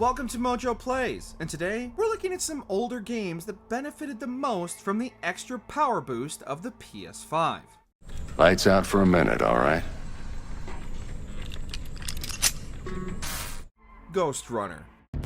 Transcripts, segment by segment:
Welcome to MojoPlays, and today we're looking at some older games that benefited the most from the extra power boost of the PS5. Lights out for a minute, alright? Ghost Runner.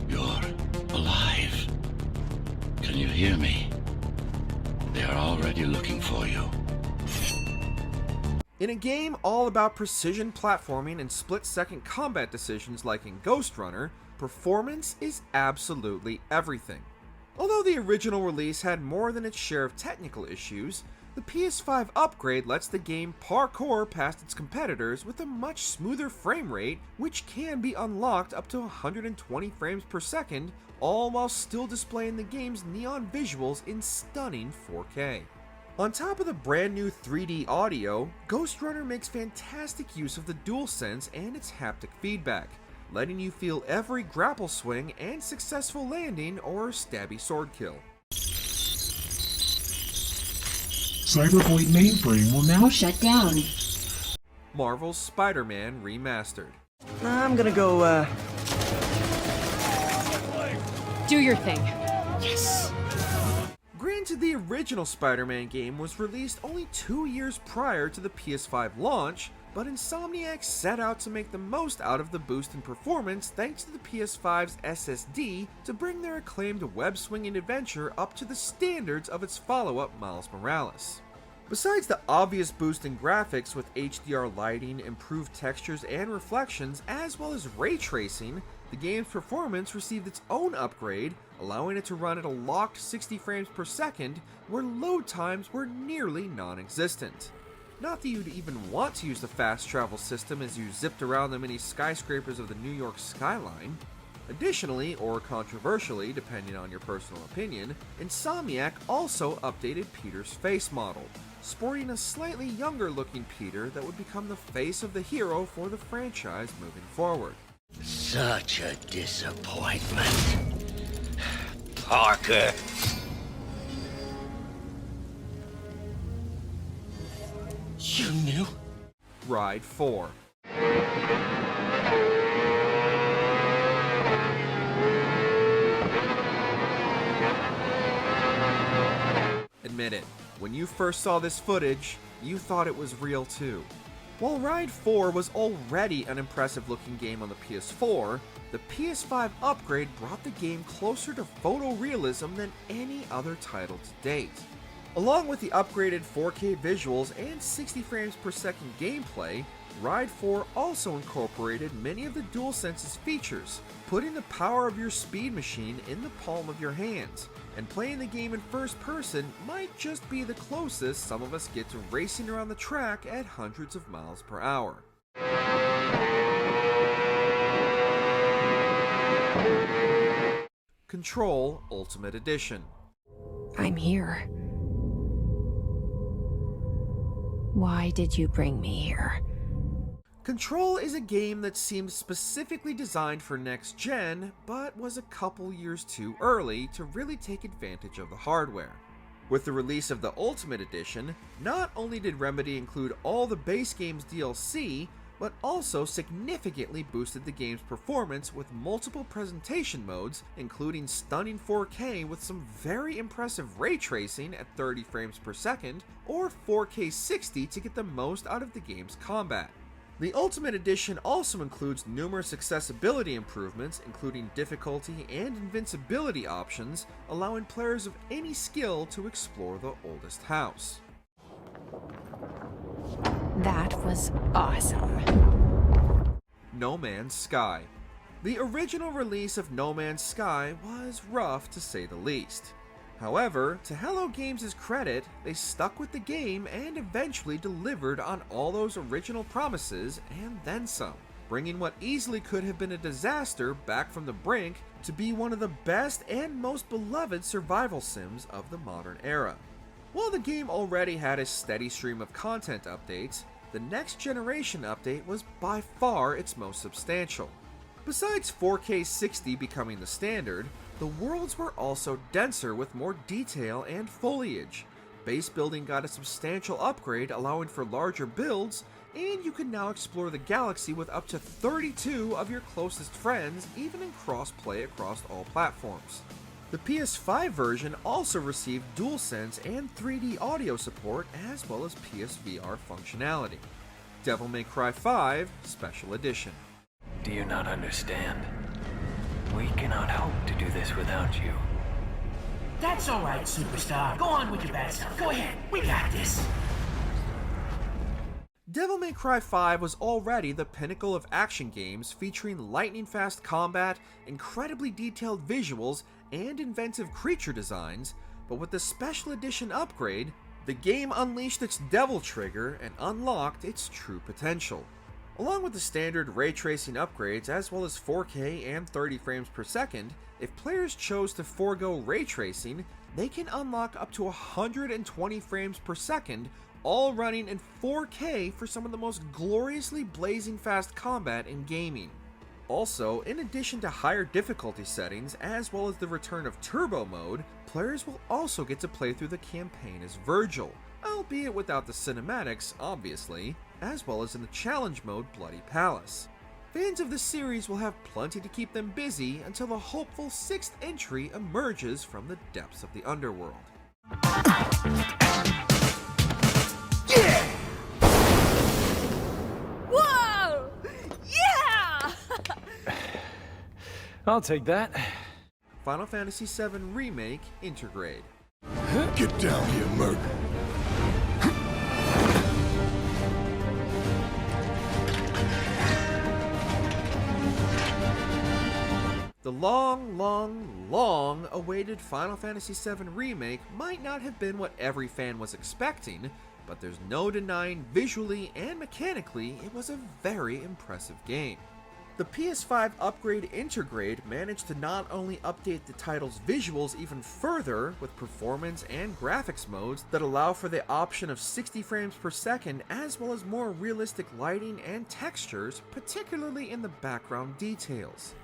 You're alive. Can you hear me? They are already looking for you. In a game all about precision platforming and split-second combat decisions like in Ghost Runner, performance is absolutely everything. Although the original release had more than its share of technical issues, the PS5 upgrade lets the game parkour past its competitors with a much smoother frame rate, which can be unlocked up to 120 frames per second, all while still displaying the game's neon visuals in stunning 4K. On top of the brand new 3D audio, Ghost Runner makes fantastic use of the DualSense and its haptic feedback, letting you feel every grapple swing and successful landing or stabby sword kill. Cyberpunk mainframe will now shut down. Marvel's Spider-Man Remastered. I'm gonna go, Do your thing. Yes! Granted, the original Spider-Man game was released only 2 years prior to the PS5 launch, but Insomniac set out to make the most out of the boost in performance thanks to the PS5's SSD to bring their acclaimed web-swinging adventure up to the standards of its follow-up Miles Morales. Besides the obvious boost in graphics with HDR lighting, improved textures and reflections, as well as ray tracing, the game's performance received its own upgrade, allowing it to run at a locked 60 frames per second, where load times were nearly non-existent. Not that you'd even want to use the fast travel system as you zipped around the many skyscrapers of the New York skyline. Additionally, or controversially, depending on your personal opinion, Insomniac also updated Peter's face model, sporting a slightly younger looking Peter that would become the face of the hero for the franchise moving forward. Such a disappointment. Parker. You knew? Ride 4. Admit it, when you first saw this footage, you thought it was real too. While Ride 4 was already an impressive looking game on the PS4, the PS5 upgrade brought the game closer to photorealism than any other title to date. Along with the upgraded 4K visuals and 60 frames per second gameplay, Ride 4 also incorporated many of the DualSense's features, putting the power of your speed machine in the palm of your hands, and playing the game in first person might just be the closest some of us get to racing around the track at hundreds of miles per hour. Control Ultimate Edition. I'm here. Why did you bring me here? Control is a game that seemed specifically designed for next gen, but was a couple years too early to really take advantage of the hardware. With the release of the Ultimate Edition, not only did Remedy include all the base game's DLC, but also significantly boosted the game's performance with multiple presentation modes, including stunning 4K with some very impressive ray tracing at 30 frames per second, or 4K 60 to get the most out of the game's combat. The Ultimate Edition also includes numerous accessibility improvements, including difficulty and invincibility options, allowing players of any skill to explore the oldest house. That was awesome. No Man's Sky. The original release of No Man's Sky was rough to say the least. However, to Hello Games' credit, they stuck with the game and eventually delivered on all those original promises and then some, bringing what easily could have been a disaster back from the brink to be one of the best and most beloved survival sims of the modern era. While the game already had a steady stream of content updates, the next generation update was by far its most substantial. Besides 4K 60 becoming the standard, the worlds were also denser with more detail and foliage. Base building got a substantial upgrade allowing for larger builds, and you can now explore the galaxy with up to 32 of your closest friends, even in cross-play across all platforms. The PS5 version also received DualSense and 3D audio support, as well as PSVR functionality. Devil May Cry 5 Special Edition. Do you not understand? We cannot hope to do this without you. That's all right, superstar. Go on with your bad stuff. Go ahead. We got this. Devil May Cry 5 was already the pinnacle of action games, featuring lightning-fast combat, incredibly detailed visuals, and inventive creature designs, but with the Special Edition upgrade, the game unleashed its devil trigger and unlocked its true potential. Along with the standard ray tracing upgrades as well as 4K and 30 frames per second, if players chose to forego ray tracing, they can unlock up to 120 frames per second, all running in 4K for some of the most gloriously blazing fast combat in gaming. Also, in addition to higher difficulty settings as well as the return of turbo mode, players will also get to play through the campaign as Virgil, albeit without the cinematics, obviously, as well as in the challenge mode Bloody Palace. Fans of the series will have plenty to keep them busy until the hopeful 6th entry emerges from the depths of the underworld. Whoa! Yeah! I'll take that. Final Fantasy VII Remake Intergrade. Get down here, Merc. The long awaited Final Fantasy VII Remake might not have been what every fan was expecting, but there's no denying visually and mechanically it was a very impressive game. The PS5 upgrade Intergrade managed to not only update the title's visuals even further with performance and graphics modes that allow for the option of 60 frames per second as well as more realistic lighting and textures, particularly in the background details.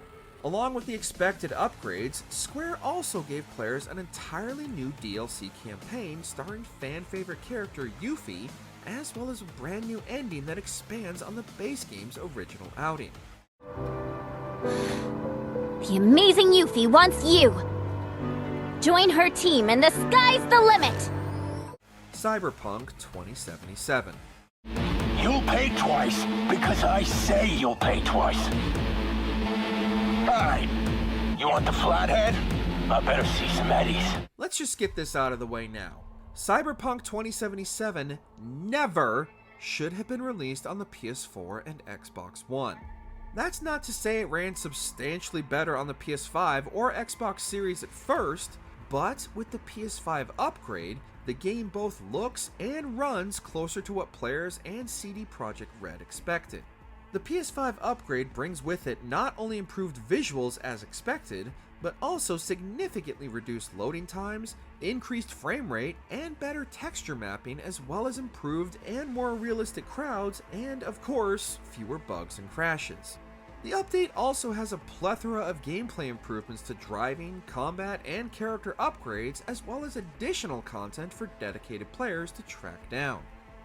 Along with the expected upgrades, Square also gave players an entirely new DLC campaign starring fan-favorite character Yuffie, as well as a brand new ending that expands on the base game's original outing. The amazing Yuffie wants you! Join her team and the sky's the limit! Cyberpunk 2077. You'll pay twice because I say you'll pay twice. Alright, you want the flathead? I better see some eddies. Let's just get this out of the way now. Cyberpunk 2077 never should have been released on the PS4 and Xbox One. That's not to say it ran substantially better on the PS5 or Xbox Series at first, but with the PS5 upgrade, the game both looks and runs closer to what players and CD Projekt Red expected. The PS5 upgrade brings with it not only improved visuals as expected, but also significantly reduced loading times, increased frame rate, and better texture mapping, as well as improved and more realistic crowds, and of course, fewer bugs and crashes. The update also has a plethora of gameplay improvements to driving, combat, and character upgrades, as well as additional content for dedicated players to track down.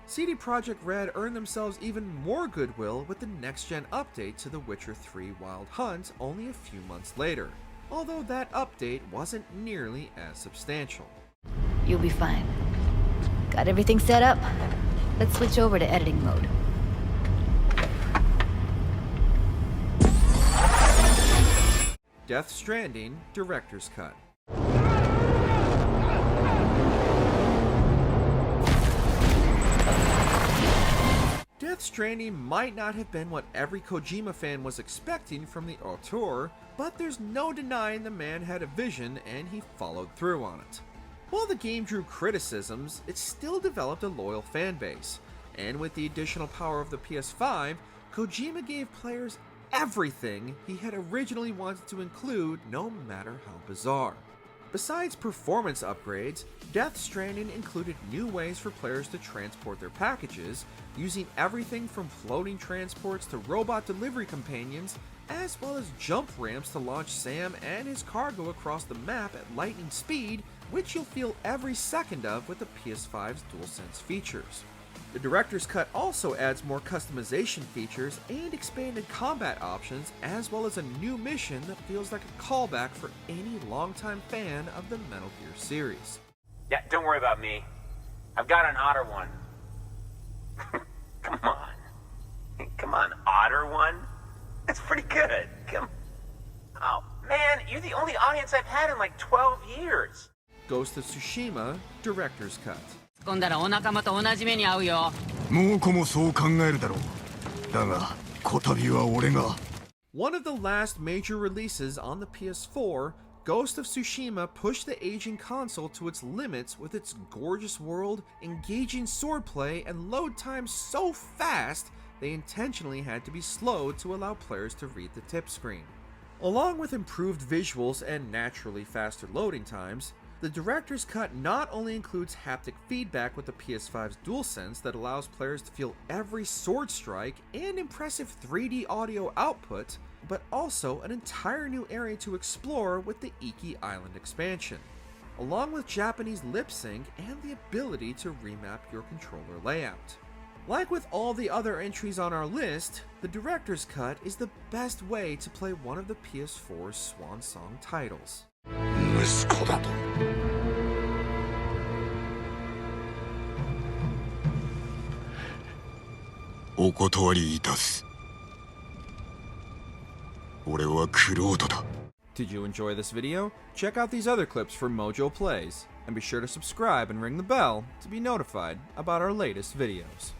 CD Projekt Red earned themselves even more goodwill with the next-gen update to The Witcher 3 Wild Hunt only a few months later, although that update wasn't nearly as substantial. You'll be fine. Got everything set up? Let's switch over to editing mode. Death Stranding Director's Cut. Death Stranding might not have been what every Kojima fan was expecting from the auteur, but there's no denying the man had a vision and he followed through on it. While the game drew criticisms, it still developed a loyal fan base, and with the additional power of the PS5, Kojima gave players everything he had originally wanted to include, no matter how bizarre. Besides performance upgrades, Death Stranding included new ways for players to transport their packages, using everything from floating transports to robot delivery companions, as well as jump ramps to launch Sam and his cargo across the map at lightning speed, which you'll feel every second of with the PS5's DualSense features. The director's cut also adds more customization features and expanded combat options, as well as a new mission that feels like a callback for any longtime fan of the Metal Gear series. Yeah, don't worry about me. I've got an otter one. Come on. Come on, otter one? That's pretty good. Come. Oh, man, you're the only audience I've had in like 12 years. Ghost of Tsushima, director's cut. 今度はお仲間と同じ目に遭うよ。猛虎もそう考えるだろう。だが、こたびは俺が。One of the last major releases on the PS4, Ghost of Tsushima pushed the aging console to its limits with its gorgeous world, engaging swordplay, and load times so fast they intentionally had to be slowed to allow players to read the tip screen. Along with improved visuals and naturally faster loading times, the director's cut not only includes haptic feedback with the PS5's DualSense that allows players to feel every sword strike and impressive 3D audio output, but also an entire new area to explore with the Iki Island expansion, along with Japanese lip sync and the ability to remap your controller layout. Like with all the other entries on our list, the director's cut is the best way to play one of the PS4's swan song titles. 息子だと。お断りいたす。俺はクロードだ。 Did you enjoy this video? Check out these other clips from MojoPlays, and be sure to subscribe and ring the bell to be notified about our latest videos.